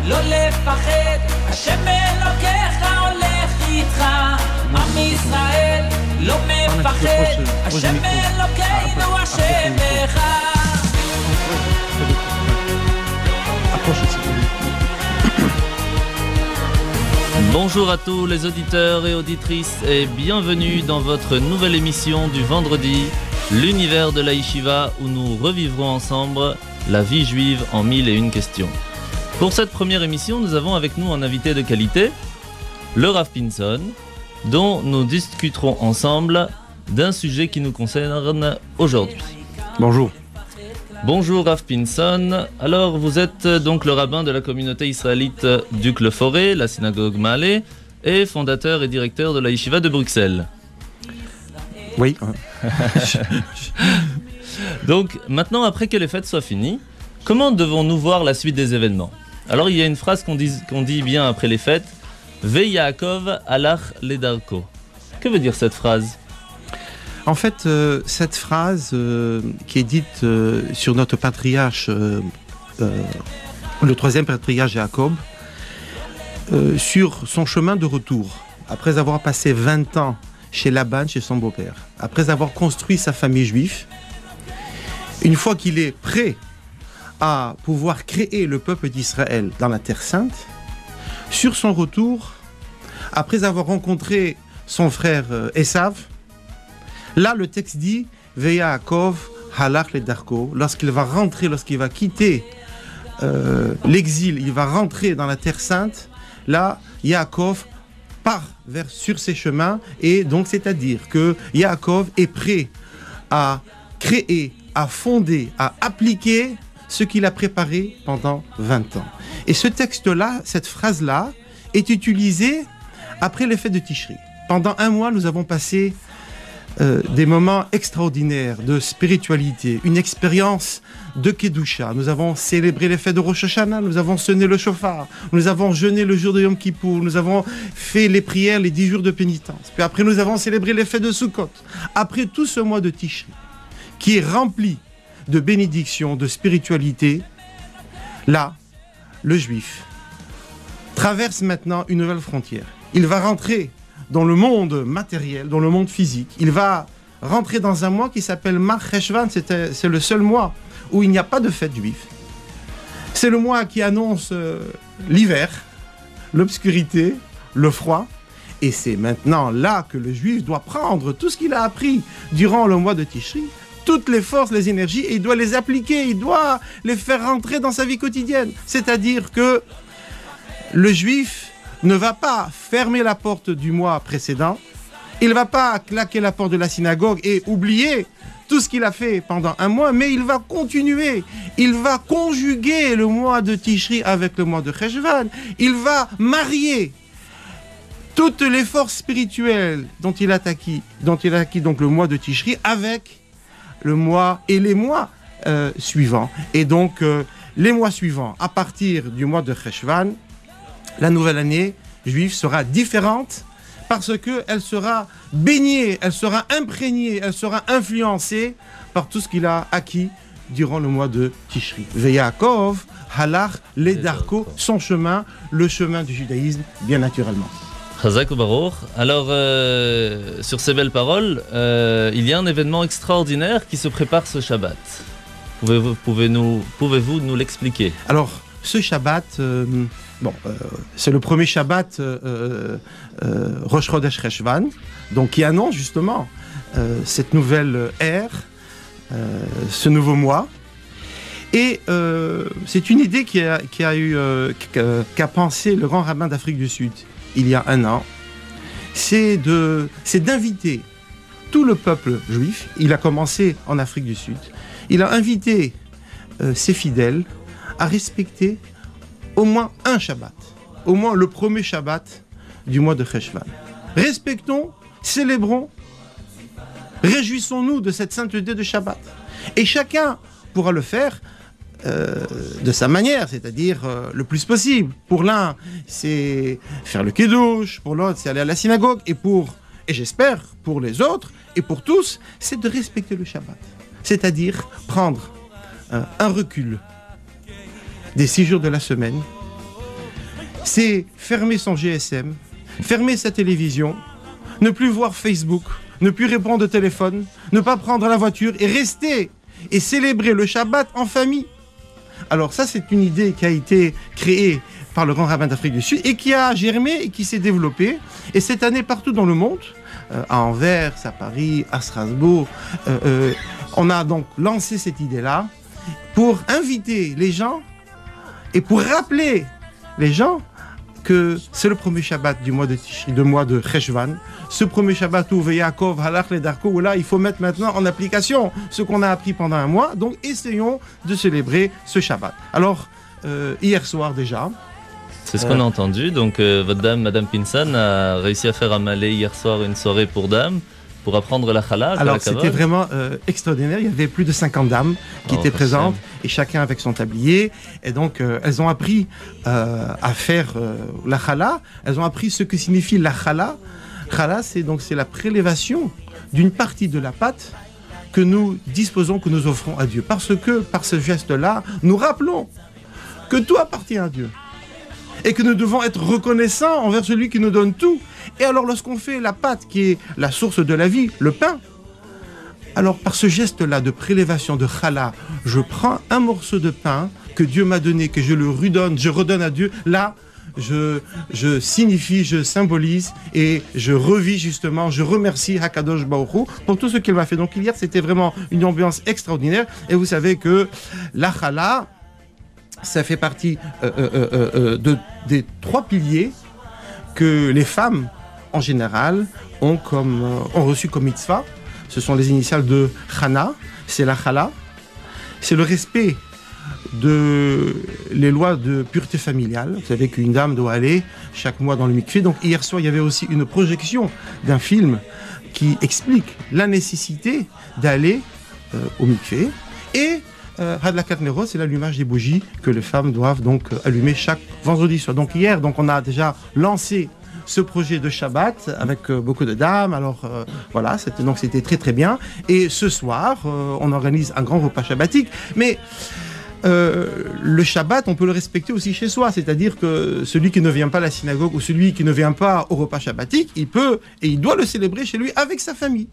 לא לפחד, השם אלוקיך הולך איתך. עם ישראל לא מפחד, השם אלוקינו השם אחד. Bonjour à tous les auditeurs et auditrices et bienvenue dans votre nouvelle émission du vendredi, l'univers de la Yeshiva où nous revivrons ensemble la vie juive en 1001 questions. Pour cette première émission, nous avons avec nous un invité de qualité, le Rav Pinson, dont nous discuterons ensemble d'un sujet qui nous concerne aujourd'hui. Bonjour. Bonjour Rav Pinson. Alors vous êtes donc le rabbin de la communauté israélite d'Uccle-Forêt, la synagogue Maalé, et fondateur et directeur de la Yeshiva de Bruxelles. Oui. Donc maintenant, après que les fêtes soient finies, comment devons-nous voir la suite des événements? Alors il y a une phrase qu'on dit bien après les fêtes, Ve Yaakov alach ledarko. Que veut dire cette phrase? En fait, cette phrase qui est dite sur notre patriarche, le troisième patriarche Jacob, sur son chemin de retour, après avoir passé 20 ans chez Laban, chez son beau-père, après avoir construit sa famille juive, une fois qu'il est prêt à pouvoir créer le peuple d'Israël dans la Terre Sainte, sur son retour, après avoir rencontré son frère Esav, là, le texte dit Ve Yaakov halach ledarko. Lorsqu'il va rentrer, lorsqu'il va quitter l'exil, il va rentrer dans la Terre Sainte. Là, Yaakov part sur ses chemins, et donc c'est-à-dire que Yaakov est prêt à créer, à fonder, à appliquer ce qu'il a préparé pendant 20 ans. Et ce texte-là, cette phrase-là, est utilisée après les fêtes de Tishri. Pendant un mois, nous avons passé des moments extraordinaires de spiritualité, une expérience de Kedusha. Nous avons célébré les fêtes de Rosh Hashanah, nous avons sonné le shofar, nous avons jeûné le jour de Yom Kippour, nous avons fait les prières, les 10 jours de pénitence. Puis après, nous avons célébré les fêtes de Sukkot. Après tout ce mois de Tishri, qui est rempli de bénédictions, de spiritualité, là, le juif traverse maintenant une nouvelle frontière. Il va rentrer dans le monde matériel, dans le monde physique. Il va rentrer dans un mois qui s'appelle Mar Cheshvan. C'est le seul mois où il n'y a pas de fête juive. C'est le mois qui annonce l'hiver, l'obscurité, le froid. Et c'est maintenant là que le juif doit prendre tout ce qu'il a appris durant le mois de Tishri, toutes les forces, les énergies, et il doit les appliquer, il doit les faire rentrer dans sa vie quotidienne. C'est-à-dire que le juif ne va pas fermer la porte du mois précédent, il ne va pas claquer la porte de la synagogue et oublier tout ce qu'il a fait pendant un mois, mais il va continuer, il va conjuguer le mois de Tishri avec le mois de Cheshvan, il va marier toutes les forces spirituelles dont il a acquis donc le mois de Tishri avec le mois et les mois suivants. Et donc les mois suivants, à partir du mois de Cheshvan, la nouvelle année juive sera différente parce qu'elle sera baignée, elle sera imprégnée, elle sera influencée par tout ce qu'il a acquis durant le mois de Tishri. Ve Yaakov halach ledarko, son chemin, le chemin du judaïsme, bien naturellement. Chazak ou Baruch. Alors, sur ces belles paroles, il y a un événement extraordinaire qui se prépare ce Shabbat. Pouvez-vous nous l'expliquer? Alors, ce Shabbat, c'est le premier Shabbat Rosh Chodesh Cheshvan, donc qui annonce justement cette nouvelle ère, ce nouveau mois. Et c'est une idée qu'a pensé le grand rabbin d'Afrique du Sud il y a un an. C'est d'inviter tout le peuple juif. Il a commencé en Afrique du Sud. Il a invité ses fidèles à respecter au moins un Shabbat, au moins le premier Shabbat du mois de Cheshvan. Respectons, célébrons, réjouissons-nous de cette sainteté de Shabbat. Et chacun pourra le faire de sa manière, c'est-à-dire le plus possible. Pour l'un, c'est faire le kiddush, pour l'autre, c'est aller à la synagogue, et j'espère, pour les autres, et pour tous, c'est de respecter le Shabbat. C'est-à-dire prendre un recul des 6 jours de la semaine c'est fermer son GSM, fermer sa télévision, ne plus voir Facebook, ne plus répondre au téléphone, ne pas prendre la voiture et rester et célébrer le Shabbat en famille. Alors ça, c'est une idée qui a été créée par le grand rabbin d'Afrique du Sud et qui a germé et qui s'est développée. Et cette année, partout dans le monde, à Anvers, à Paris, à Strasbourg, on a donc lancé cette idée-là pour inviter les gens et pour rappeler les gens que c'est le premier Shabbat du mois de Tishri, du mois de Cheshvan. Ce premier Shabbat où Yaakov halach ledarko, où là il faut mettre maintenant en application ce qu'on a appris pendant un mois. Donc essayons de célébrer ce Shabbat. Alors hier soir déjà. C'est ce qu'on a entendu. Donc votre dame, Madame Pinsan, a réussi à faire amaler hier soir une soirée pour dames, pour apprendre la challah. Alors c'était vraiment extraordinaire. Il y avait plus de 50 dames qui étaient présentes et chacun avec son tablier. Et donc elles ont appris à faire la challah. Elles ont appris ce que signifie la challah. Challah, c'est la prélévation d'une partie de la pâte que nous disposons, que nous offrons à Dieu. Parce que par ce geste-là, nous rappelons que tout appartient à Dieu. Et que nous devons être reconnaissants envers celui qui nous donne tout. Et alors lorsqu'on fait la pâte qui est la source de la vie, le pain, alors par ce geste-là de prélévation de challah, je prends un morceau de pain que Dieu m'a donné, que je le redonne à Dieu. Là, je signifie, je symbolise et je revis justement, je remercie Hakadosh Baruch Hu pour tout ce qu'il m'a fait. Donc hier, c'était vraiment une ambiance extraordinaire. Et vous savez que la challah, ça fait partie des 3 piliers que les femmes, en général, ont reçu comme mitzvah. Ce sont les initiales de Chana, c'est la challah. C'est le respect les lois de pureté familiale. Vous savez qu'une dame doit aller chaque mois dans le mikvé. Donc hier soir, il y avait aussi une projection d'un film qui explique la nécessité d'aller au mikvé. Et Hadlakat Nerot, c'est l'allumage des bougies que les femmes doivent donc allumer chaque vendredi soir. Donc hier, on a déjà lancé ce projet de Shabbat avec beaucoup de dames. Alors voilà, c'était très très bien. Et ce soir, on organise un grand repas shabbatique. Mais le Shabbat, on peut le respecter aussi chez soi. C'est-à-dire que celui qui ne vient pas à la synagogue ou celui qui ne vient pas au repas shabbatique, il peut et il doit le célébrer chez lui avec sa famille.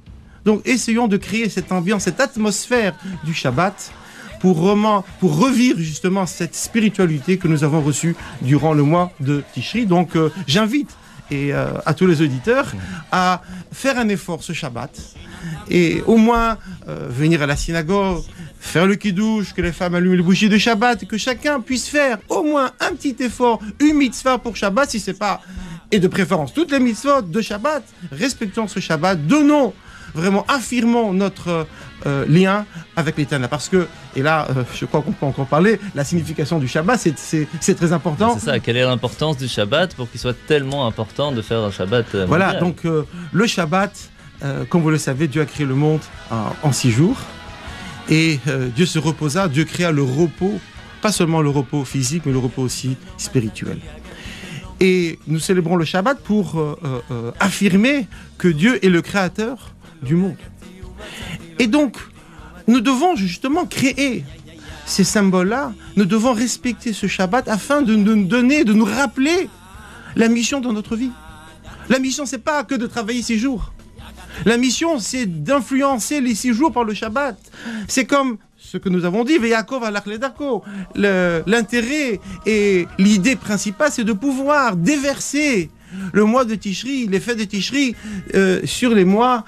Donc essayons de créer cette ambiance, cette atmosphère du Shabbat pour revivre justement cette spiritualité que nous avons reçue durant le mois de Tishri. Donc j'invite à tous les auditeurs à faire un effort ce Shabbat et au moins venir à la synagogue, faire le kiddush, que les femmes allument les bougies de Shabbat, que chacun puisse faire au moins un petit effort, une mitzvah pour Shabbat, si c'est pas, et de préférence toutes les mitzvot de Shabbat, respectons ce Shabbat, vraiment affirmons notre lien avec l'Éternel. Parce que, et là, je crois qu'on peut encore parler, la signification du Shabbat, c'est très important. C'est ça, quelle est l'importance du Shabbat pour qu'il soit tellement important de faire un Shabbat mondial. Voilà, donc le Shabbat, comme vous le savez, Dieu a créé le monde en 6 jours. Et Dieu se reposa, Dieu créa le repos, pas seulement le repos physique, mais le repos aussi spirituel. Et nous célébrons le Shabbat pour affirmer que Dieu est le créateur du monde. Et donc, nous devons justement créer ces symboles-là, nous devons respecter ce Shabbat afin de nous donner, de nous rappeler la mission dans notre vie. La mission, c'est pas que de travailler 6 jours. La mission, c'est d'influencer les 6 jours par le Shabbat. C'est comme ce que nous avons dit, Yaakov halach ledarko. L'intérêt et l'idée principale, c'est de pouvoir déverser le mois de Tishri, les fêtes de Tishri, sur les mois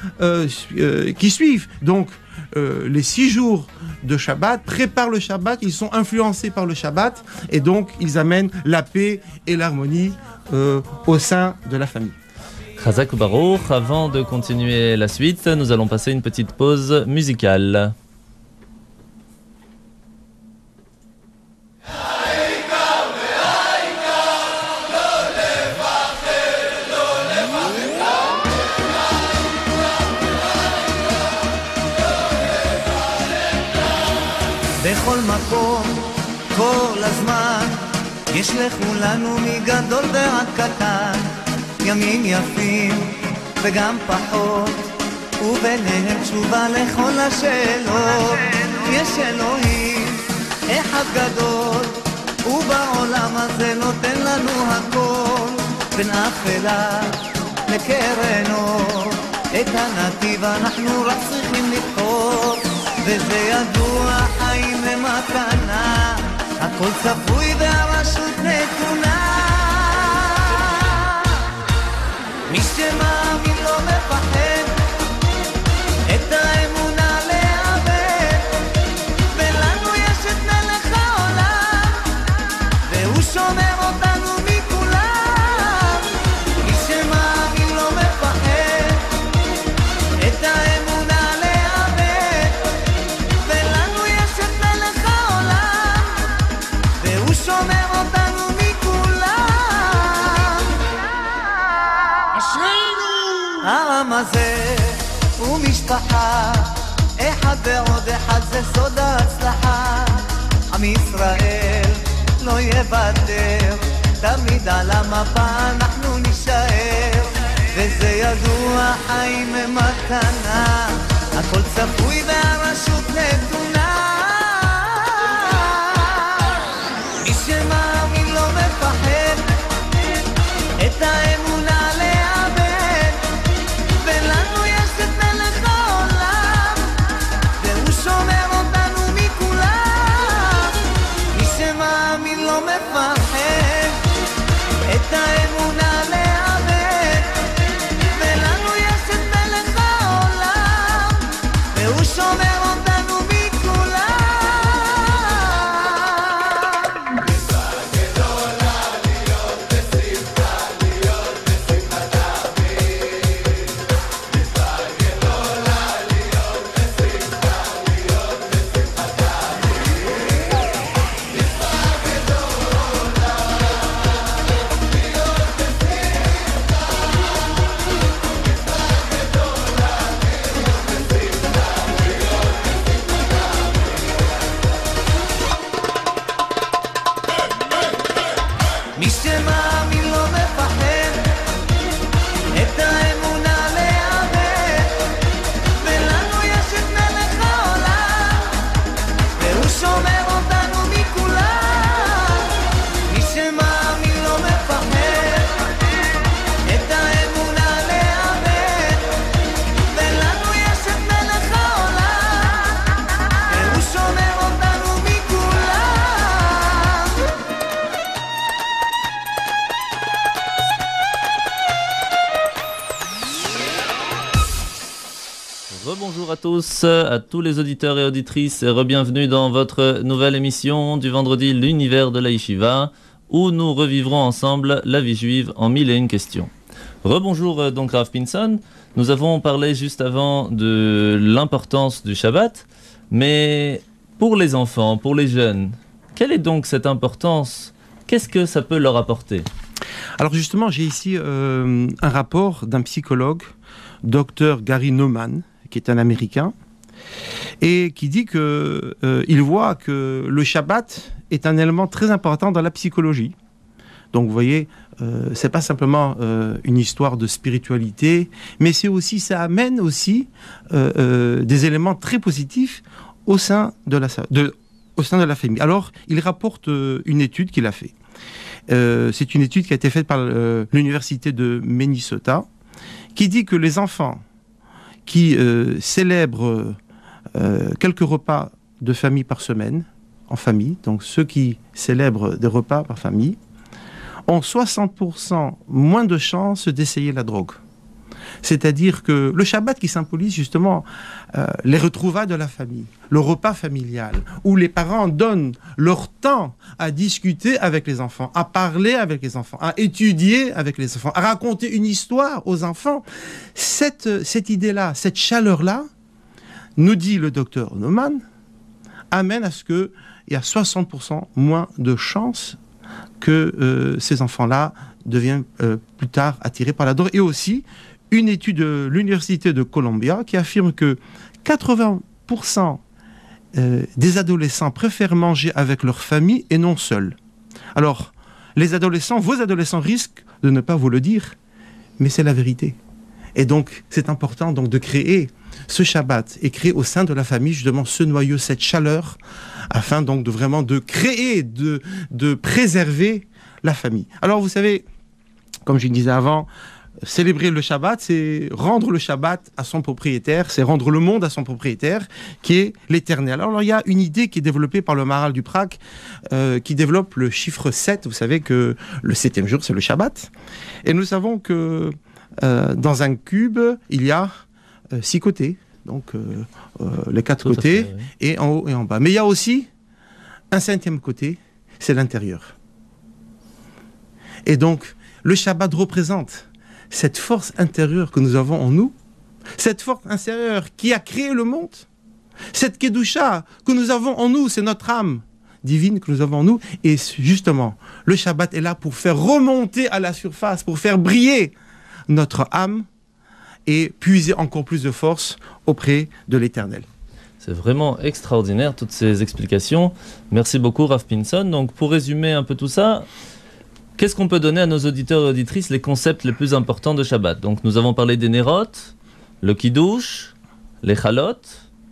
qui suivent. Donc, les 6 jours de Shabbat préparent le Shabbat, ils sont influencés par le Shabbat, et donc ils amènent la paix et l'harmonie au sein de la famille. Chazak Baruch, avant de continuer la suite, nous allons passer une petite pause musicale. בכל מקום, כל הזמן, יש לכולנו מגדול ועד קטן, ימים יפים וגם פחות, וביניהם תשובה לכל השאלות. יש אלוהים אחד גדול, ובעולם הזה נותן לנו הכל, בין אפלה לקרן אור. את הנתיב אנחנו רק צריכים לבחור, וזה ידוע, חיים הם מתנה, הכל צפוי והרשות נתונה. מי שמאמין לא מפחד, את האמונה לאבד, ולנו יש את מלך העולם, והוא שומר אותנו מכולם. מי שמאמין לא מפחד, את האמונה לאבד, ולנו יש את מלך העולם, והוא שומר אותנו מכולם. אשרינו! העם הזה הוא משפחה, אחד ועוד אחד זה סוד ההצלחה. עם ישראל לא יוותר, תמיד על המפה אנחנו נשאר, וזה ידוע, חיים הם מתנה, הכל צפוי והרשות נתונה. מי שמאמין לא מפחד, את האמונה לאבד, ולנו יש את מלך העולם, והוא שומר אותנו מכולם. מי שמאמין לא מפחד, את האמונה לאבד, ולנו יש את מלך העולם, והוא שומר אותנו מכולם. מי שמאמין לא מפחד, את האמונה לאבד, ולנו יש את מלך העולם, והוא שומר אותנו מכולם. מי שמאמין לא מפחד, את האמונה לאבד, ולנו יש את מלך העולם, והוא שומר אותנו מכולם. Rebonjour à tous les auditeurs et auditrices, et re-bienvenue dans votre nouvelle émission du vendredi, l'univers de la Yeshiva, où nous revivrons ensemble la vie juive en 1001 questions. Rebonjour donc Rav Pinson, nous avons parlé juste avant de l'importance du Shabbat, mais pour les enfants, pour les jeunes, quelle est donc cette importance? Qu'est-ce que ça peut leur apporter? Alors justement, j'ai ici un rapport d'un psychologue, Dr Gary Neumann, qui est un Américain, et qui dit que il voit que le Shabbat est un élément très important dans la psychologie. Donc vous voyez, c'est pas simplement une histoire de spiritualité, mais c'est aussi, ça amène aussi des éléments très positifs au sein de la famille. Alors, il rapporte une étude qu'il a fait. C'est une étude qui a été faite par l'université de Minnesota, qui dit que les enfants qui célèbrent quelques repas de famille par semaine, en famille, donc ceux qui célèbrent des repas par famille, ont 60% moins de chances d'essayer la drogue. C'est-à-dire que le Shabbat qui symbolise justement les retrouvailles de la famille, le repas familial, où les parents donnent leur temps à discuter avec les enfants, à parler avec les enfants, à étudier avec les enfants, à raconter une histoire aux enfants. Cette idée-là, cette chaleur-là, nous dit le docteur Neumann, amène à ce qu'il y a 60% moins de chances que ces enfants-là deviennent plus tard attirés par la drogue. Et aussi, une étude de l'université de Columbia qui affirme que 80% des adolescents préfèrent manger avec leur famille et non seuls. Alors, les adolescents, vos adolescents risquent de ne pas vous le dire, mais c'est la vérité. Et donc, c'est important donc de créer ce Shabbat et créer au sein de la famille justement ce noyau, cette chaleur, afin donc de vraiment de créer, de préserver la famille. Alors vous savez, comme je le disais avant, célébrer le Shabbat, c'est rendre le Shabbat à son propriétaire, c'est rendre le monde à son propriétaire, qui est l'Éternel. Alors il y a une idée qui est développée par le Maharal du Prak, qui développe le chiffre 7. Vous savez que le 7e jour, c'est le Shabbat. Et nous savons que dans un cube, il y a 6 côtés, donc les 4 côtés, fait, oui. et en haut et en bas. Mais il y a aussi un 5e côté, c'est l'intérieur. Et donc, le Shabbat représente cette force intérieure que nous avons en nous, cette force intérieure qui a créé le monde, cette Kedusha que nous avons en nous, c'est notre âme divine que nous avons en nous. Et justement, le Shabbat est là pour faire remonter à la surface, pour faire briller notre âme et puiser encore plus de force auprès de l'Éternel. C'est vraiment extraordinaire, toutes ces explications. Merci beaucoup, Rav Pinson. Donc, pour résumer un peu tout ça, qu'est-ce qu'on peut donner à nos auditeurs et auditrices les concepts les plus importants de Shabbat? Donc, nous avons parlé des Nerot, le Kiddush, les Chalot,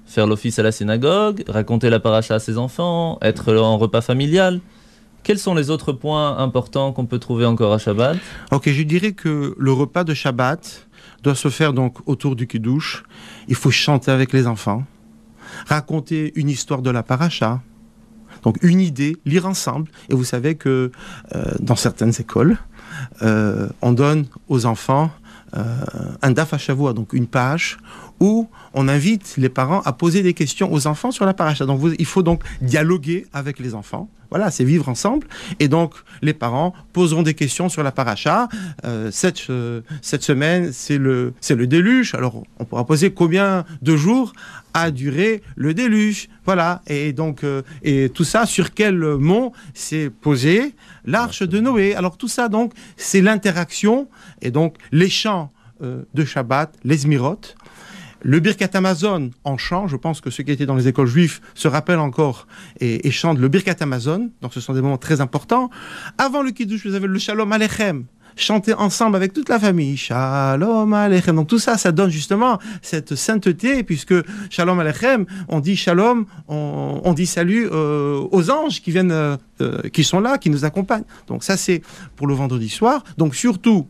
faire l'office à la synagogue, raconter la paracha à ses enfants, être en repas familial. Quels sont les autres points importants qu'on peut trouver encore à Shabbat? Ok, je dirais que le repas de Shabbat doit se faire donc autour du Kiddush. Il faut chanter avec les enfants, raconter une histoire de la paracha, donc une idée, lire ensemble. Et vous savez que dans certaines écoles, on donne aux enfants un daf HaShavua, donc une page où on invite les parents à poser des questions aux enfants sur la paracha. Donc il faut donc dialoguer avec les enfants. Voilà, c'est vivre ensemble. Et donc, les parents poseront des questions sur la paracha. Cette semaine, c'est le déluge. Alors, on pourra poser combien de jours a duré le déluge. Voilà. Et donc, et tout ça, sur quel mont s'est posé l'arche de Noé. Alors, tout ça, donc, c'est l'interaction. Et donc, les chants de Shabbat, les Zmirot. Le Birkat Hamazon en chant, je pense que ceux qui étaient dans les écoles juives se rappellent encore et chantent le Birkat Hamazon, donc ce sont des moments très importants. Avant le Kiddush, vous avez le Shalom Aleichem, chanter ensemble avec toute la famille, Shalom Aleichem. Donc tout ça, ça donne justement cette sainteté, puisque Shalom Aleichem, on dit Shalom, on dit salut aux anges qui viennent, qui sont là, qui nous accompagnent. Donc ça, c'est pour le vendredi soir. Donc surtout,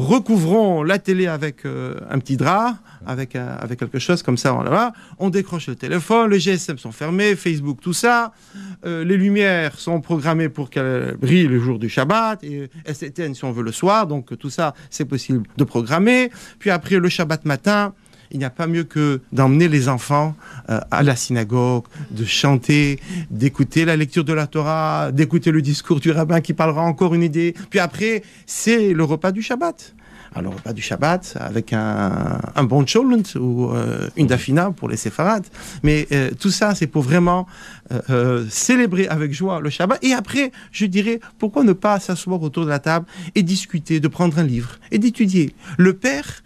recouvrons la télé avec un petit drap, avec quelque chose comme ça, on décroche le téléphone, les GSM sont fermés, Facebook, tout ça, les lumières sont programmées pour qu'elles brillent le jour du Shabbat, et elles s'éteignent si on veut le soir, donc tout ça, c'est possible de programmer. Puis après, le Shabbat matin, il n'y a pas mieux que d'emmener les enfants à la synagogue, de chanter, d'écouter la lecture de la Torah, d'écouter le discours du rabbin qui parlera encore une idée. Puis après, c'est le repas du Shabbat. Alors, le repas du Shabbat avec un bon cholent ou une dafina pour les séfarades. Mais tout ça, c'est pour vraiment célébrer avec joie le Shabbat. Et après, je dirais, pourquoi ne pas s'asseoir autour de la table et discuter, de prendre un livre et d'étudier. Le père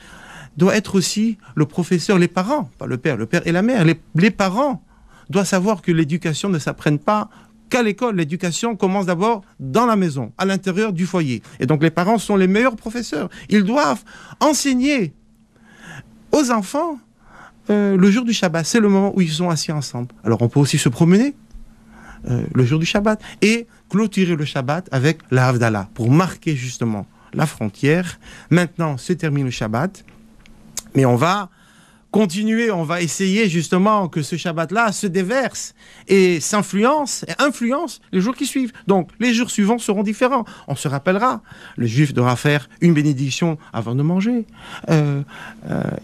doit être aussi le professeur, les parents, pas le père et la mère. Les parents doivent savoir que l'éducation ne s'apprenne pas qu'à l'école. L'éducation commence d'abord dans la maison, à l'intérieur du foyer. Et donc les parents sont les meilleurs professeurs. Ils doivent enseigner aux enfants le jour du Shabbat. C'est le moment où ils sont assis ensemble. Alors on peut aussi se promener le jour du Shabbat et clôturer le Shabbat avec la Havdalah pour marquer justement la frontière. Maintenant, se termine le Shabbat. Mais on va continuer, on va essayer justement que ce Shabbat-là se déverse et influence les jours qui suivent. Donc, les jours suivants seront différents. On se rappellera, le juif devra faire une bénédiction avant de manger.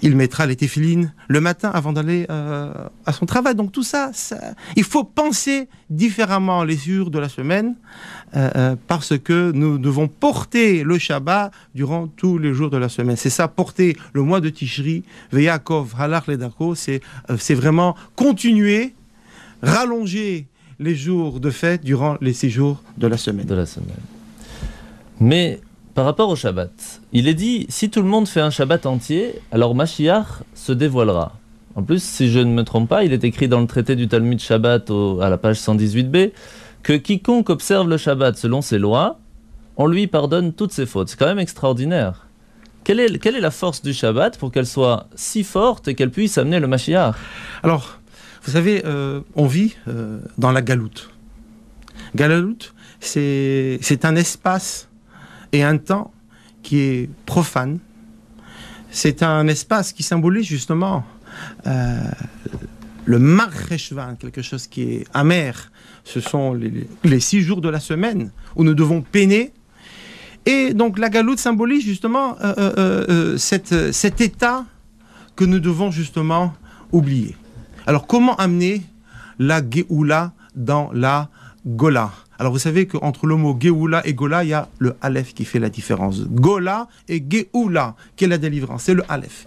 Il mettra les téphilines le matin avant d'aller à son travail. Donc, tout ça, il faut penser différemment les jours de la semaine parce que nous devons porter le Shabbat durant tous les jours de la semaine. C'est ça, porter le mois de Tishri, Veyakov, Halach Ledako, c'est vraiment continuer, rallonger les jours de fête durant les 6 jours de la semaine. Mais par rapport au Shabbat, il est dit, si tout le monde fait un Shabbat entier, alors Mashiach se dévoilera. En plus, si je ne me trompe pas, il est écrit dans le traité du Talmud Shabbat à la page 118b, que quiconque observe le Shabbat selon ses lois, on lui pardonne toutes ses fautes. C'est quand même extraordinaire. Quelle est la force du Shabbat pour qu'elle soit si forte et qu'elle puisse amener le Mashiach? Alors, vous savez, on vit dans la galoute. Galoute, c'est un espace et un temps qui est profane. C'est un espace qui symbolise justement le Mar Cheshvan, quelque chose qui est amer. Ce sont les 6 jours de la semaine où nous devons peiner. Et donc la galoute symbolise justement cet état que nous devons justement oublier. Alors comment amener la Géoula dans la Gola? Alors vous savez qu'entre le mot Géoula et Gola, il y a le Aleph qui fait la différence. Gola et Géoula, qui est la délivrance, c'est le Aleph.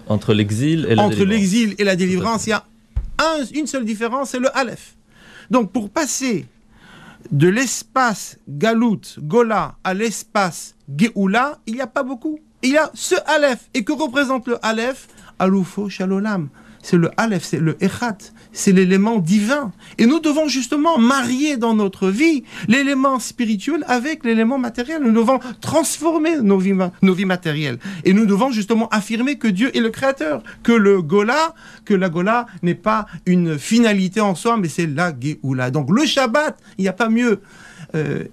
Entre l'exil et la délivrance. Entre l'exil et la délivrance, il y a une seule différence, c'est le Aleph. Donc pour passer de l'espace Galout, Gola, à l'espace Géoula, il n'y a pas beaucoup. Il y a ce Aleph. Et que représente le Aleph? Aloufo Shalolam. C'est le Aleph, c'est le Echat, c'est l'élément divin. Et nous devons justement marier dans notre vie l'élément spirituel avec l'élément matériel. Nous devons transformer nos vies matérielles. Et nous devons justement affirmer que Dieu est le créateur, que la Gola n'est pas une finalité en soi, mais c'est la Géoula. Donc le Shabbat, il n'y a pas mieux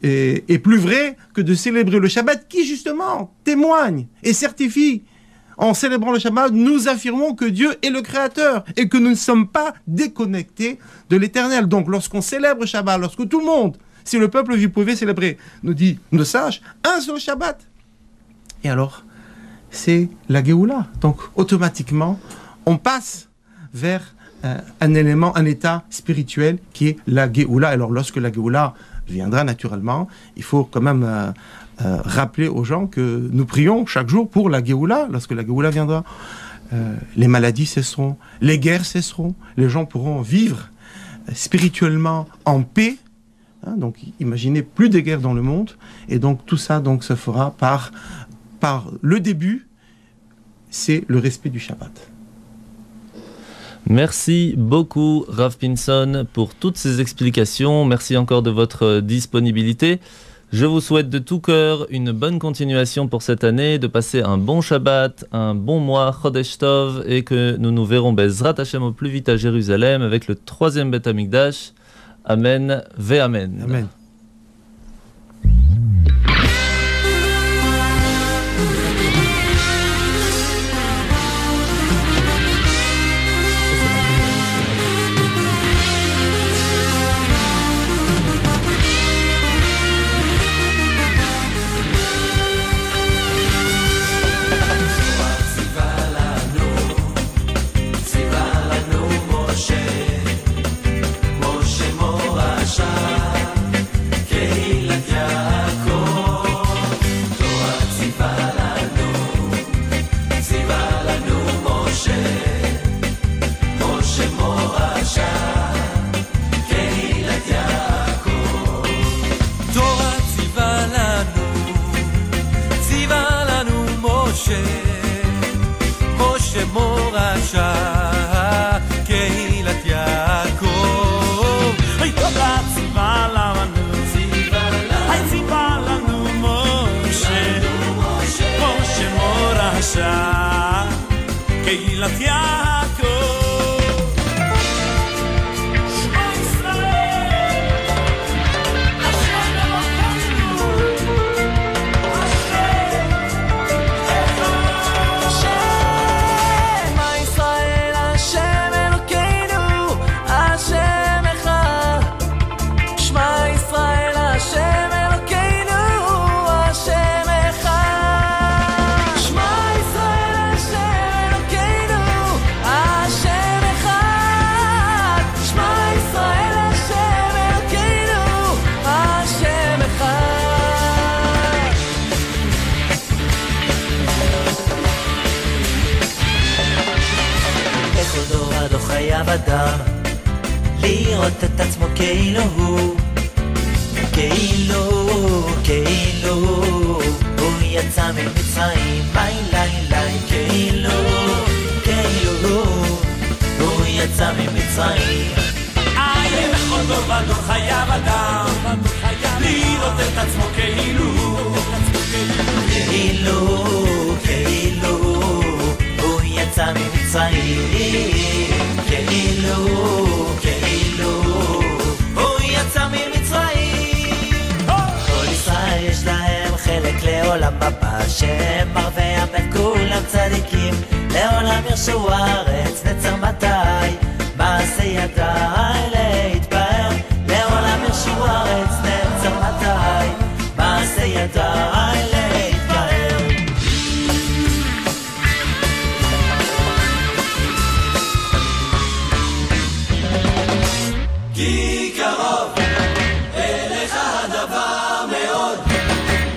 et plus vrai que de célébrer le Shabbat qui justement témoigne et certifie. En célébrant le Shabbat, nous affirmons que Dieu est le Créateur et que nous ne sommes pas déconnectés de l'Éternel. Donc, lorsqu'on célèbre le Shabbat, lorsque tout le monde, si le peuple vous pouvez célébrer, nous dit nos sages, un seul Shabbat. Et alors, c'est la Géoula. Donc, automatiquement, on passe vers un élément, un état spirituel qui est la Géoula. Alors, lorsque la Géoula viendra naturellement, il faut quand même rappeler aux gens que nous prions chaque jour pour la Géoula. Lorsque la Géoula viendra, les maladies cesseront, les guerres cesseront, les gens pourront vivre spirituellement en paix. Donc imaginez plus de guerres dans le monde. Et donc tout ça donc, se fera par le début, c'est le respect du Shabbat. Merci beaucoup Rav Pinson pour toutes ces explications. Merci encore de votre disponibilité. Je vous souhaite de tout cœur une bonne continuation pour cette année, de passer un bon Shabbat, un bon mois, Chodesh Tov, et que nous nous verrons Bezrat Hashem au plus vite à Jérusalem avec le 3e Beth Amikdash. Amen, ve Amen. Amen. לראות את עצמו כאילו הוא הוא יצא ממצרים לילה כאילו הוא יצא ממצרים בכל דבר חייב אדם לראות את עצמו כאילו כאילו הוא יצא ממצרים, כאילו הוא יצא ממצרים. כל ישראל יש להם חלק לעולם הבא, שם ערבי המת כולם צדיקים, לעולם ירשו הארץ נצר מתי, מעשה ידיי להתפאר, לעולם ירשו הארץ נצר מתי, מעשה ידיי להתפאר. כי קרוב אליך הדבר מאוד,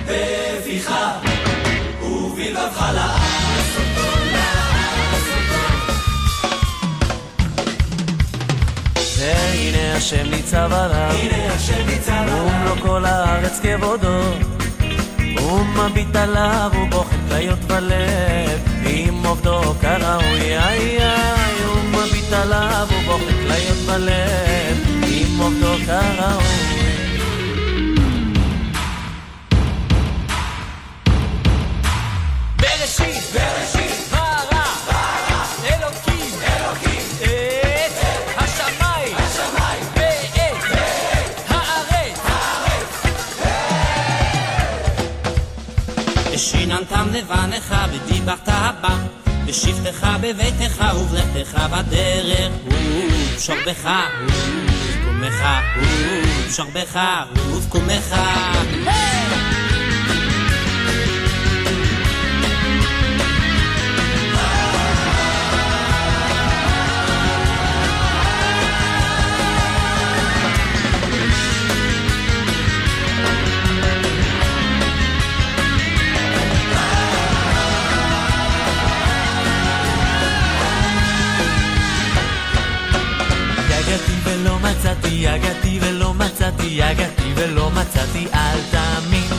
בפיך ובלבבך לעשות אותו, לעשות אותו. והנה השם ניצב עליו, הנה השם ניצב עליו, ומלוא כל הארץ כבודו, ומביט עליו ובוחן כליות ולב, עם עובדו כראוי, ומביט עליו ובוחן כליות ולב, עם עובדו כראוי. בראשית ברא אלוקים את השמיים ואת הארץ. ושיננתם לבניך ודיברת בה, בשבתך בביתך ובלכתך בדרך, ובשוכבך ובקומך, ובשוכבך ובקומך. יגעתי ולא מצאתי, יגעתי ולא מצאתי, אל תאמין.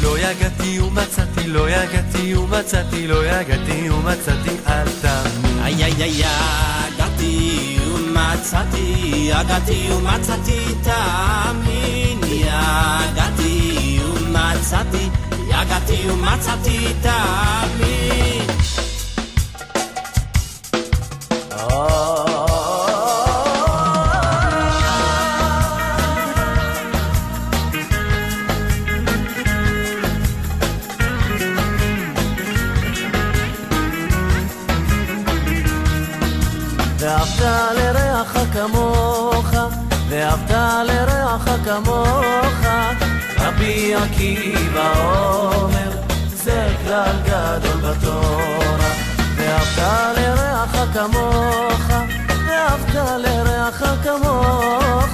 לא יגעתי ומצאתי, לא יגעתי ומצאתי, לא יגעתי ומצאתי, אל תאמין. יגעתי ומצאתי, יגעתי ומצאתי, תאמין. יגעתי ומצאתי, יגעתי ומצאתי, תאמין. ואהבת לרעך כמוך, ואהבת לרעך כמוך, רבי עקיבא אומר, זה כלל גדול בתורה. ואהבת לרעך כמוך, ואהבת לרעך כמוך,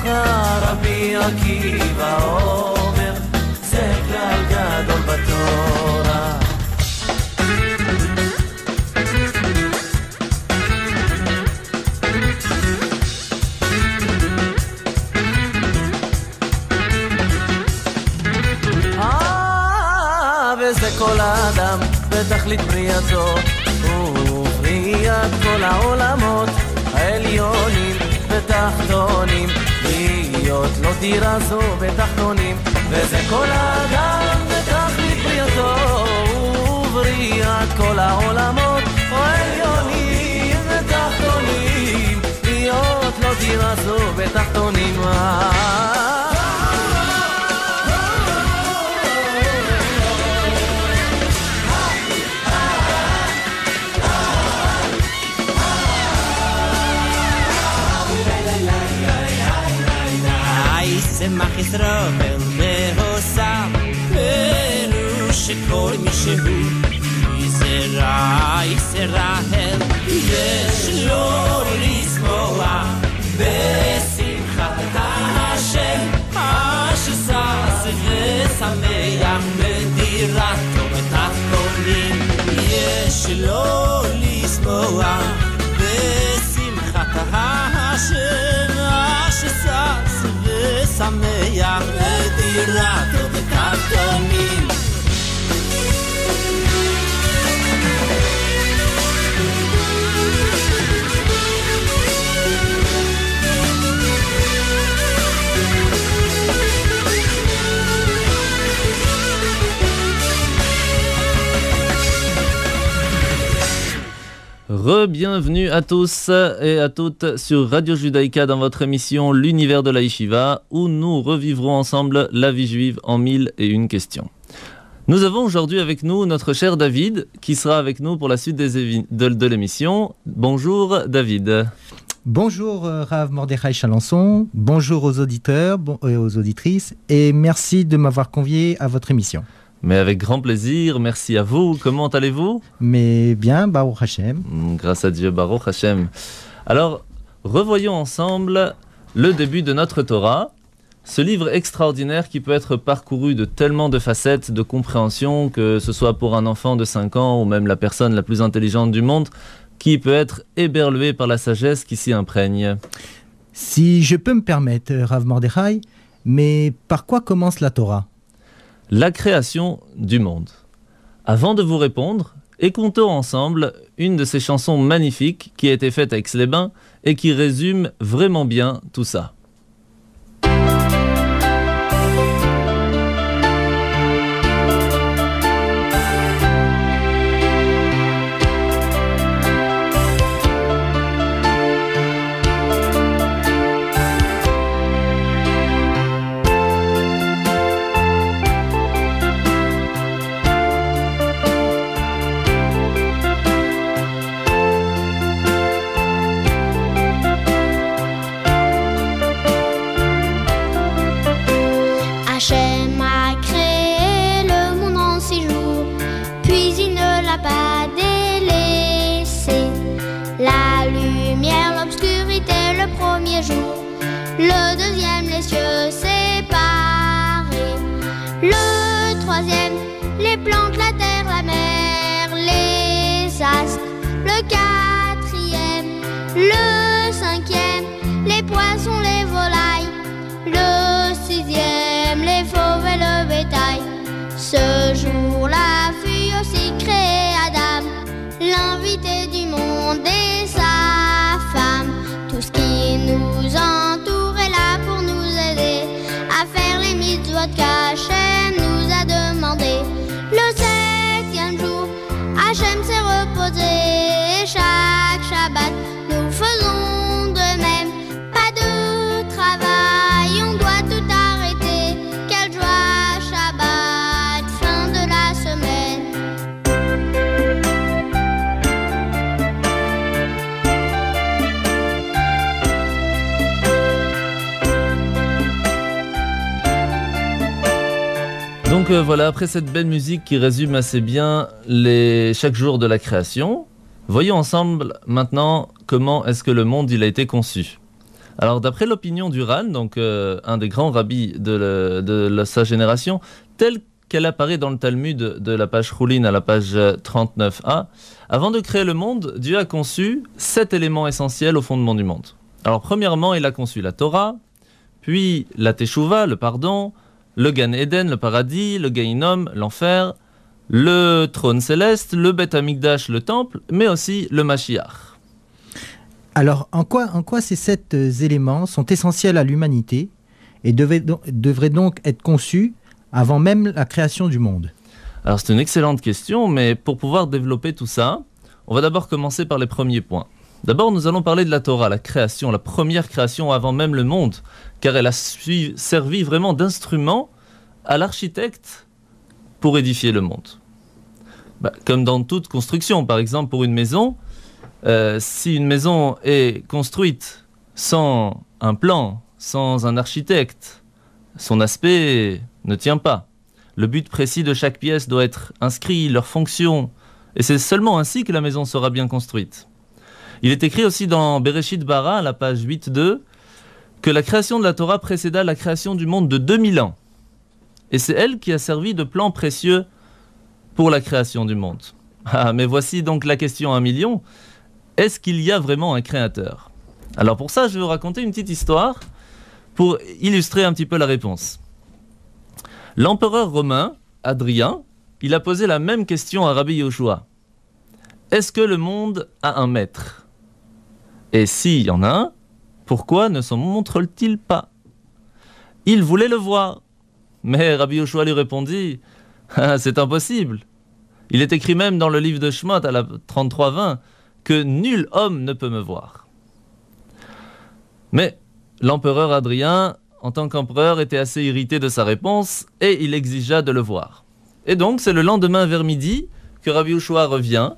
רבי עקיבא אומר, זה כלל גדול בתורה. וזה כל האדם בתכלית בריאתו, ובריאת כל העולמות העליונים ותחתונים, להיות לא תירזו בתחתונים. וזה כל האדם בתכלית בריאתו, ובריאת כל העולמות העליונים ותחתונים, להיות לא תירזו בתחתונים. שמח ישראל והוסם, פירוש שכל מי שהוא ישראל, יש לו לשמוח בשמחת השם, ששש ושמח בדירתו בתחתונים. יש לו לשמוח בשמחת השם, ששש ושמח בדירתו בתחתונים. Re-bienvenue à tous et à toutes sur Radio Judaïka dans votre émission L'univers de la Yeshiva où nous revivrons ensemble la vie juive en 1001 questions. Nous avons aujourd'hui avec nous notre cher David qui sera avec nous pour la suite de l'émission. Bonjour David. Bonjour Rav Mordechai Chalençon, bonjour aux auditeurs et aux auditrices et merci de m'avoir convié à votre émission. Mais avec grand plaisir, merci à vous. Comment allez-vous ? Mais bien, Baruch Hashem. Grâce à Dieu, Baruch Hashem. Alors, revoyons ensemble le début de notre Torah, ce livre extraordinaire qui peut être parcouru de tellement de facettes de compréhension, que ce soit pour un enfant de 5 ans ou même la personne la plus intelligente du monde, qui peut être éberlué par la sagesse qui s'y imprègne. Si je peux me permettre, Rav Mordechai, mais par quoi commence la Torah ? La création du monde. Avant de vous répondre, écoutons ensemble une de ces chansons magnifiques qui a été faite à Aix-les-Bains et qui résume vraiment bien tout ça. Le deuxième, les cieux séparés. Le troisième, les plantes, la terre, la mer, les astres. Le quatrième, le cinquième, les poissons, les volailles. Le sixième, les fauves et le bétail. Ce jour-là fut aussi créé Adam, l'invité du monde et sa femme. Tout ce qui nous entoure est là pour nous aider à faire les mitzvot qu'Hachem nous a demandé. Le 7e jour, Hachem s'est reposé et chaque Shabbat nous faisons de même. Pas de travail, on doit tout arrêter. Quelle joie, Shabbat, fin de la semaine. Donc voilà, après cette belle musique qui résume assez bien chaque jour de la création, voyons ensemble maintenant comment est-ce que le monde il a été conçu. Alors d'après l'opinion du Ran, donc un des grands rabbis de sa génération, telle qu'elle apparaît dans le Talmud de la page Choulin à la page 39a, avant de créer le monde, Dieu a conçu 7 éléments essentiels au fondement du monde. Alors premièrement, il a conçu la Torah, puis la Teshuvah, le pardon, le Gan Eden, le paradis, le Gehinnom, l'enfer, le trône céleste, le Beth Amikdash, le temple, mais aussi le Mashiach. Alors, en quoi ces 7 éléments sont essentiels à l'humanité et devraient donc être conçus avant même la création du monde ? Alors, c'est une excellente question, mais pour pouvoir développer tout ça, on va d'abord commencer par les premiers points. D'abord, nous allons parler de la Torah, la création, la première création avant même le monde, car elle a servi vraiment d'instrument à l'architecte pour édifier le monde. Comme dans toute construction, par exemple pour une maison, si une maison est construite sans un plan, sans un architecte, son aspect ne tient pas. Le but précis de chaque pièce doit être inscrit, leur fonction, et c'est seulement ainsi que la maison sera bien construite. Il est écrit aussi dans Bereshit Bara, à la page 8.2, que la création de la Torah précéda la création du monde de 2000 ans. Et c'est elle qui a servi de plan précieux pour la création du monde. Ah, mais voici donc la question à 1 million. Est-ce qu'il y a vraiment un créateur ? Alors pour ça, je vais vous raconter une petite histoire pour illustrer un petit peu la réponse. L'empereur romain, Hadrien, il a posé la même question à Rabbi Yoshua. Est-ce que le monde a un maître ? Et s'il y en a un, pourquoi ne s'en montre-t-il pas ? Il voulait le voir. Mais Rabbi Yoshua lui répondit « C'est impossible. Il est écrit même dans le livre de Shemot, à la 33-20, que nul homme ne peut me voir. Mais l'empereur Hadrien, en tant qu'empereur, était assez irrité de sa réponse et il exigea de le voir. Et donc, c'est le lendemain vers midi que Rabbi Yehoshua revient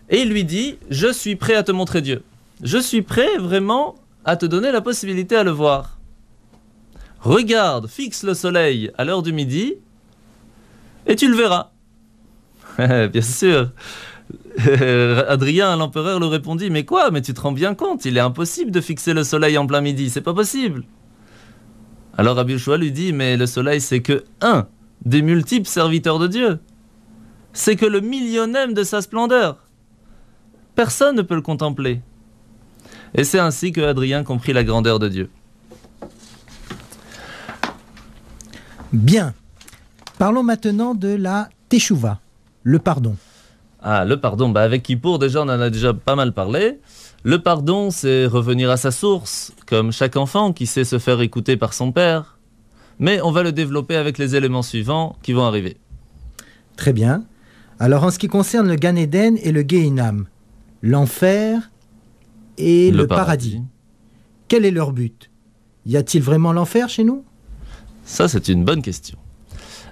et il lui dit « Je suis prêt à te montrer Dieu. Je suis prêt vraiment à te donner la possibilité à le voir. Regarde, fixe le soleil à l'heure du midi et tu le verras. » Bien sûr. Hadrien, l'empereur, lui répondit « Mais quoi? Mais tu te rends bien compte, il est impossible de fixer le soleil en plein midi, c'est pas possible. » Alors Rabbi Yehoshua lui dit « Mais le soleil, c'est que un des multiples serviteurs de Dieu. C'est que le millionième de sa splendeur. Personne ne peut le contempler. » Et c'est ainsi que Hadrien comprit la grandeur de Dieu. Bien. Parlons maintenant de la Teshuvah, le pardon. Ah, le pardon, avec Kippour, déjà, on en a déjà pas mal parlé. Le pardon, c'est revenir à sa source, comme chaque enfant qui sait se faire écouter par son père. Mais on va le développer avec les éléments suivants qui vont arriver. Très bien. Alors, en ce qui concerne le Gan Eden et le Gehinam, l'enfer et le paradis, quel est leur but? Y a-t-il vraiment l'enfer chez nous? Ça, c'est une bonne question.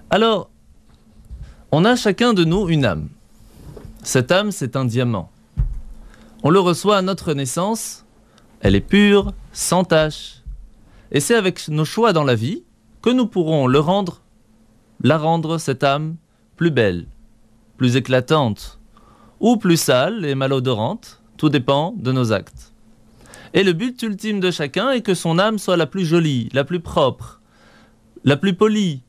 Alors, on a chacun de nous une âme. Cette âme, c'est un diamant. On le reçoit à notre naissance, elle est pure, sans tache. Et c'est avec nos choix dans la vie que nous pourrons la rendre, cette âme, plus belle, plus éclatante, ou plus sale et malodorante, tout dépend de nos actes. Et le but ultime de chacun est que son âme soit la plus jolie, la plus propre, la plus polie.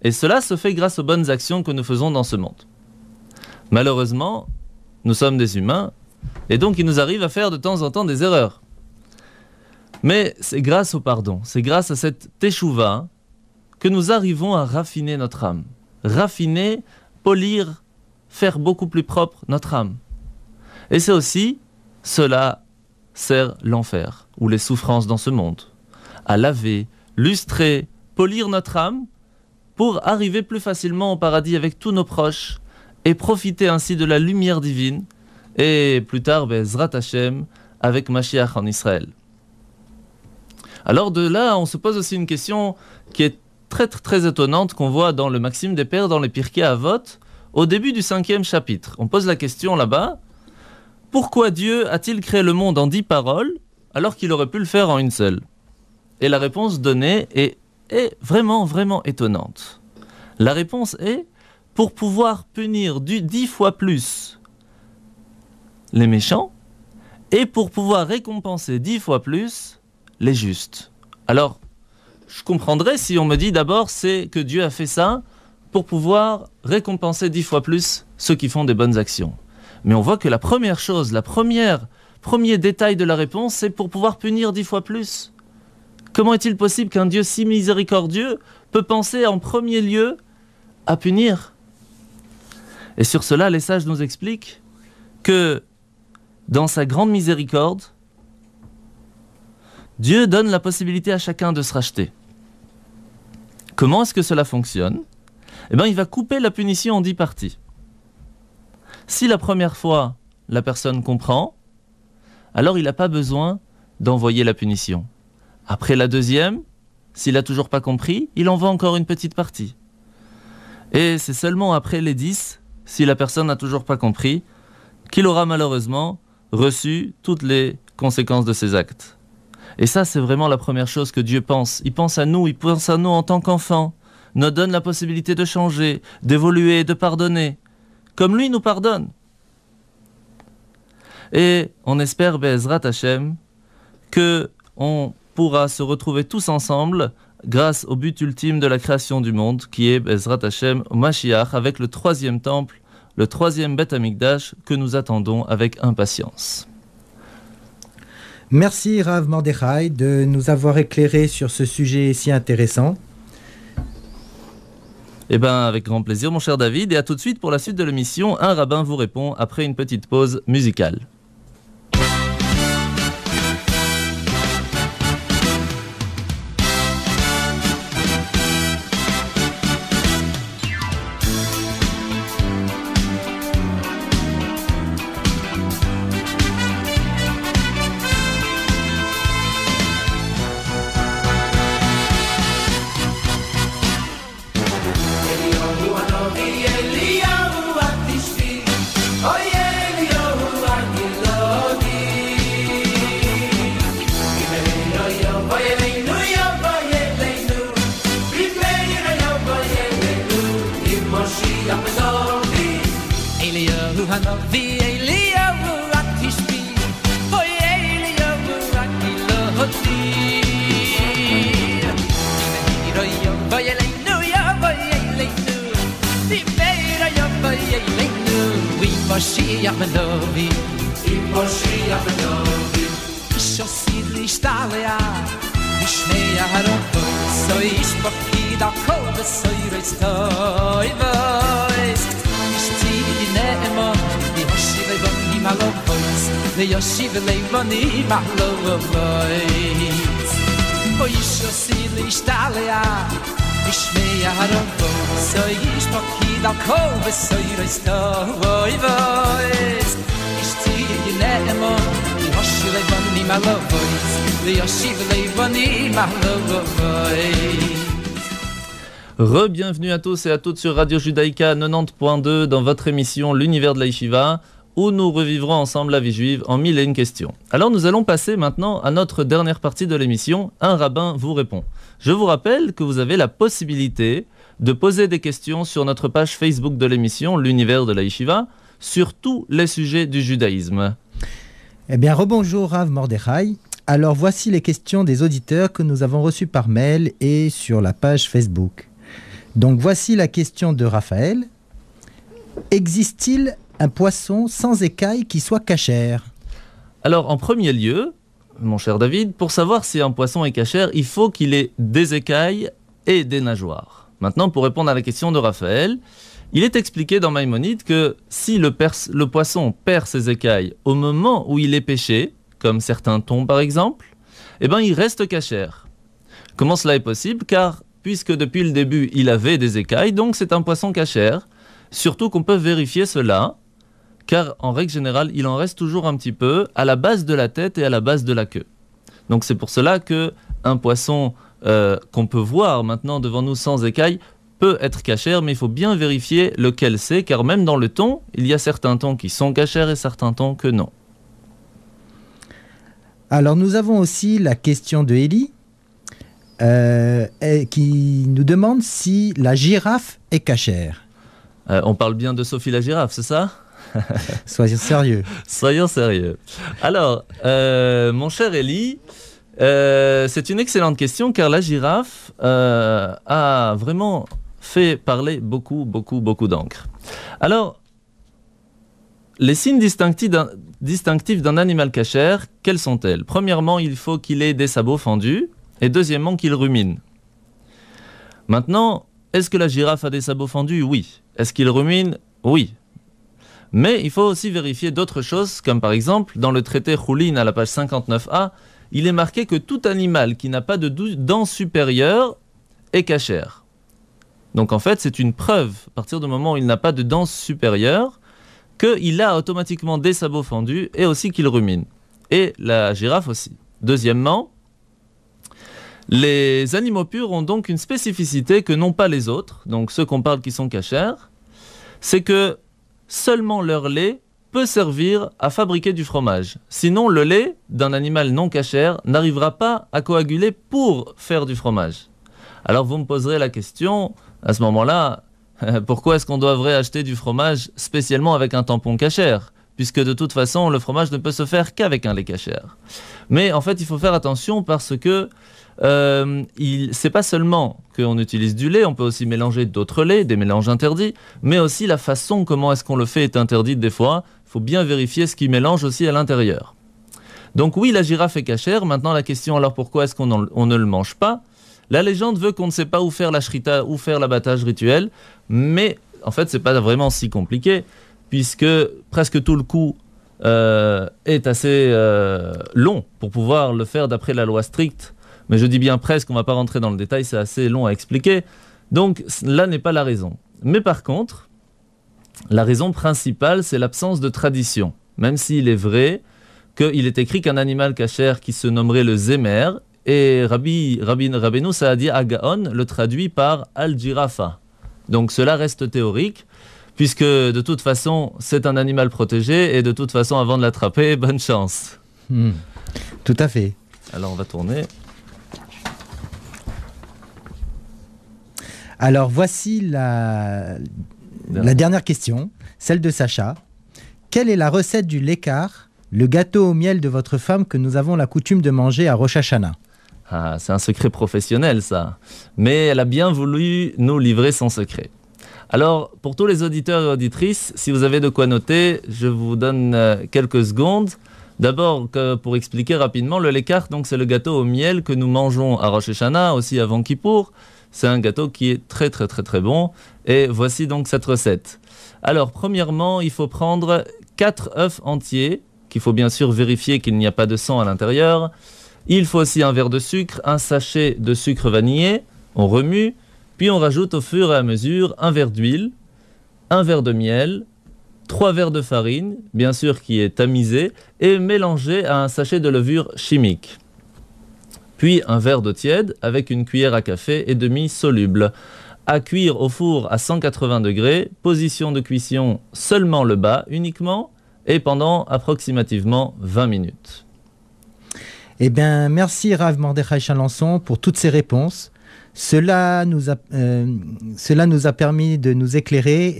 Et cela se fait grâce aux bonnes actions que nous faisons dans ce monde. Malheureusement, nous sommes des humains, et donc il nous arrive à faire de temps en temps des erreurs. Mais c'est grâce au pardon, c'est grâce à cette Teshuvah que nous arrivons à raffiner notre âme. Raffiner, polir, faire beaucoup plus propre notre âme. Et c'est aussi, cela sert l'enfer, ou les souffrances dans ce monde, à laver, lustrer, polir notre âme, pour arriver plus facilement au paradis avec tous nos proches, et profiter ainsi de la lumière divine, et plus tard, Bezrat Hashem, avec Mashiach en Israël. Alors de là, on se pose aussi une question qui est très très étonnante, qu'on voit dans le Maxime des Pères, dans les Pirkei Avot, au début du 5e chapitre. On pose la question là-bas, pourquoi Dieu a-t-il créé le monde en 10 paroles, alors qu'il aurait pu le faire en une seule? Et la réponse donnée est vraiment, vraiment étonnante. La réponse est pour pouvoir punir 10 fois plus les méchants et pour pouvoir récompenser 10 fois plus les justes. Alors, je comprendrais si on me dit d'abord c'est que Dieu a fait ça pour pouvoir récompenser 10 fois plus ceux qui font des bonnes actions. Mais on voit que la première chose, premier détail de la réponse, c'est pour pouvoir punir 10 fois plus. Comment est-il possible qu'un Dieu si miséricordieux peut penser en premier lieu à punir? Et sur cela, les sages nous expliquent que dans sa grande miséricorde, Dieu donne la possibilité à chacun de se racheter. Comment est-ce que cela fonctionne? Eh bien, il va couper la punition en 10 parties. Si la première fois, la personne comprend, alors il n'a pas besoin d'envoyer la punition. Après la deuxième, s'il n'a toujours pas compris, il envoie encore une petite partie. Et c'est seulement après les 10, si la personne n'a toujours pas compris, qu'il aura malheureusement reçu toutes les conséquences de ses actes. Et ça, c'est vraiment la première chose que Dieu pense. Il pense à nous en tant qu'enfants, nous donne la possibilité de changer, d'évoluer, de pardonner, comme lui nous pardonne. Et on espère, Bezrat Hashem, qu'on pourra se retrouver tous ensemble grâce au but ultime de la création du monde, qui est Bezrat Hashem, Mashiach, avec le 3e temple, le 3e Beth Amikdash, que nous attendons avec impatience. Merci Rav Mordechai de nous avoir éclairé sur ce sujet si intéressant. Eh bien, avec grand plaisir, mon cher David, et à tout de suite pour la suite de l'émission. Un rabbin vous répond après une petite pause musicale. hanavi Eliyahu ak tishbi Oy Eliyahu ak iloti Imehiroyo boy Elenu ya boy Elenu Imehiroyo boy Elenu We Moshiach Menovi Moshiach Menovi Shosili shtalea Mishmei Aharoto So ish bakid al-kol V'soy reis toy voice Ishti ne'emon V'yoshiv le'vonim alovois V'yoshiv le'vonim alovois O ish yosili shtalea Mishmei Aharoto So ish bakid al-kol V'soy reis toy voice Ishti ne'emon V'yoshiv le'vonim alovois Re-bienvenue à tous et à toutes sur Radio Judaïka 90.2 dans votre émission L'univers de la Yeshiva où nous revivrons ensemble la vie juive en 1001 questions. Alors nous allons passer maintenant à notre dernière partie de l'émission, Un rabbin vous répond. Je vous rappelle que vous avez la possibilité de poser des questions sur notre page Facebook de l'émission L'univers de la Yeshiva sur tous les sujets du judaïsme. Eh bien, rebonjour Rav Mordechai. Alors voici les questions des auditeurs que nous avons reçues par mail et sur la page Facebook. Donc voici la question de Raphaël. Existe-t-il un poisson sans écailles qui soit cachère ? Alors en premier lieu, mon cher David, pour savoir si un poisson est cachère, il faut qu'il ait des écailles et des nageoires. Maintenant, pour répondre à la question de Raphaël, il est expliqué dans Maïmonide que si le poisson perd ses écailles au moment où il est pêché, comme certains thons par exemple, eh ben il reste cachère. Comment cela est possible ? Car puisque depuis le début il avait des écailles, donc c'est un poisson cachère. Surtout qu'on peut vérifier cela, car en règle générale il en reste toujours un petit peu à la base de la tête et à la base de la queue. Donc c'est pour cela que un poisson qu'on peut voir maintenant devant nous sans écailles peut être cachère, mais il faut bien vérifier lequel c'est, car même dans le thon, il y a certains thons qui sont cachères et certains thons que non. Alors nous avons aussi la question de Élie qui nous demande si la girafe est cachère. On parle bien de Sophie la girafe, c'est ça ? Soyons sérieux. Soyons sérieux. Alors, mon cher Élie, c'est une excellente question car la girafe a vraiment fait parler beaucoup d'encre. Alors, les signes distinctifs d'un animal cachère, quels sont-elles ? Premièrement, il faut qu'il ait des sabots fendus, et deuxièmement, qu'il rumine. Maintenant, est-ce que la girafe a des sabots fendus ? Oui. Est-ce qu'il rumine ? Oui. Mais il faut aussi vérifier d'autres choses, comme par exemple, dans le traité Choulin à la page 59a, il est marqué que tout animal qui n'a pas de dents supérieures est cachère. Donc en fait, c'est une preuve, à partir du moment où il n'a pas de dents supérieures, qu'il a automatiquement des sabots fendus et aussi qu'il rumine. Et la girafe aussi. Deuxièmement, les animaux purs ont donc une spécificité que n'ont pas les autres, donc ceux qu'on parle qui sont cachères, c'est que seulement leur lait peut servir à fabriquer du fromage. Sinon, le lait d'un animal non cachère n'arrivera pas à coaguler pour faire du fromage. Alors vous me poserez la question, à ce moment-là, pourquoi est-ce qu'on devrait acheter du fromage spécialement avec un tampon cachère ? Puisque de toute façon, le fromage ne peut se faire qu'avec un lait cachère. Mais en fait, il faut faire attention parce que c'est pas seulement qu'on utilise du lait, on peut aussi mélanger d'autres laits, des mélanges interdits, mais aussi la façon comment est-ce qu'on le fait est interdite des fois. Il faut bien vérifier ce qui mélange aussi à l'intérieur. Donc oui, la girafe est cachère. Maintenant, la question, alors pourquoi est-ce qu'on ne le mange pas ? La légende veut qu'on ne sait pas où faire la shrita, où faire l'abattage rituel, mais en fait, c'est pas vraiment si compliqué, puisque presque tout le coup est assez long pour pouvoir le faire d'après la loi stricte. Mais je dis bien presque, on ne va pas rentrer dans le détail, c'est assez long à expliquer. Donc là n'est pas la raison. Mais par contre, la raison principale, c'est l'absence de tradition. Même s'il est vrai qu'il est écrit qu'un animal cachère qui se nommerait le Zémer, et Rabbeinu Saadi Agaon le traduit par Al-Jirafa. Donc cela reste théorique, puisque de toute façon, c'est un animal protégé, et de toute façon, avant de l'attraper, bonne chance. Tout à fait. Alors on va tourner. Alors voici la dernière question, celle de Sacha, Quelle est la recette du lekar, le gâteau au miel de votre femme que nous avons la coutume de manger à Rosh Hashanah? Ah, c'est un secret professionnel, ça. Mais elle a bien voulu nous livrer son secret. Alors, pour tous les auditeurs et auditrices, si vous avez de quoi noter, je vous donne quelques secondes. D'abord, pour expliquer rapidement, le lekar, donc c'est le gâteau au miel que nous mangeons à Rosh Hashanah, aussi à Yom Kippour. C'est un gâteau qui est très très très très bon. Et voici donc cette recette. Alors, premièrement, il faut prendre 4 œufs entiers, qu'il faut bien sûr vérifier qu'il n'y a pas de sang à l'intérieur. Il faut aussi un verre de sucre, un sachet de sucre vanillé. On remue. Puis on rajoute au fur et à mesure un verre d'huile, un verre de miel, 3 verres de farine, bien sûr qui est tamisée, et mélangé à un sachet de levure chimique. Puis un verre d'eau tiède avec une cuillère à café et demi soluble. À cuire au four à 180 degrés, position de cuisson seulement le bas uniquement, et pendant approximativement 20 minutes. Eh bien, merci Rav Mordechai Chalençon pour toutes ces réponses. Cela nous a permis de nous éclairer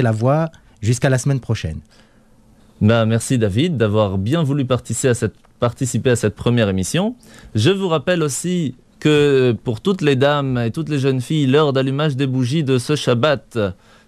la voie jusqu'à la semaine prochaine. Merci David d'avoir bien voulu participer à cette première émission. Je vous rappelle aussi que pour toutes les dames et toutes les jeunes filles, l'heure d'allumage des bougies de ce Shabbat,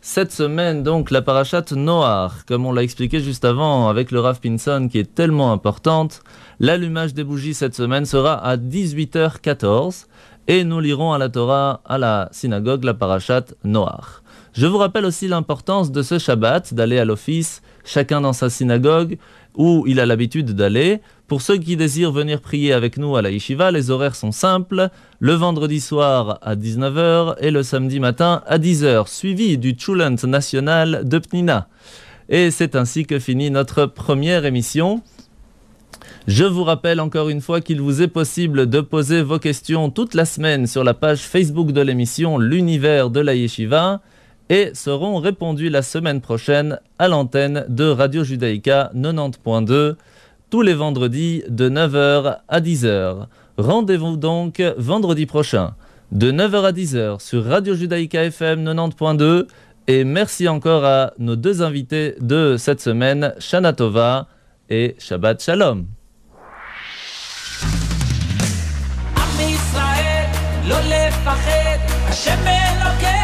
cette semaine donc la parashat Noach, comme on l'a expliqué juste avant avec le Rav Pinson qui est tellement importante, l'allumage des bougies cette semaine sera à 18h14 et nous lirons à la Torah, à la synagogue, la parashat Noach. Je vous rappelle aussi l'importance de ce Shabbat, d'aller à l'office, chacun dans sa synagogue, où il a l'habitude d'aller. Pour ceux qui désirent venir prier avec nous à la Yeshiva, les horaires sont simples. Le vendredi soir à 19h et le samedi matin à 10h, suivi du Tchoulant national de Pnina. Et c'est ainsi que finit notre première émission. Je vous rappelle encore une fois qu'il vous est possible de poser vos questions toute la semaine sur la page Facebook de l'émission L'Univers de la Yeshiva et seront répondues la semaine prochaine à l'antenne de Radio Judaïka 90.2 tous les vendredis de 9h à 10h. Rendez-vous donc vendredi prochain de 9h à 10h sur Radio Judaïka FM 90.2 et merci encore à nos deux invités de cette semaine, Shana Tova et Shabbat Shalom. עם ישראל לא לפחד, השם אלוקי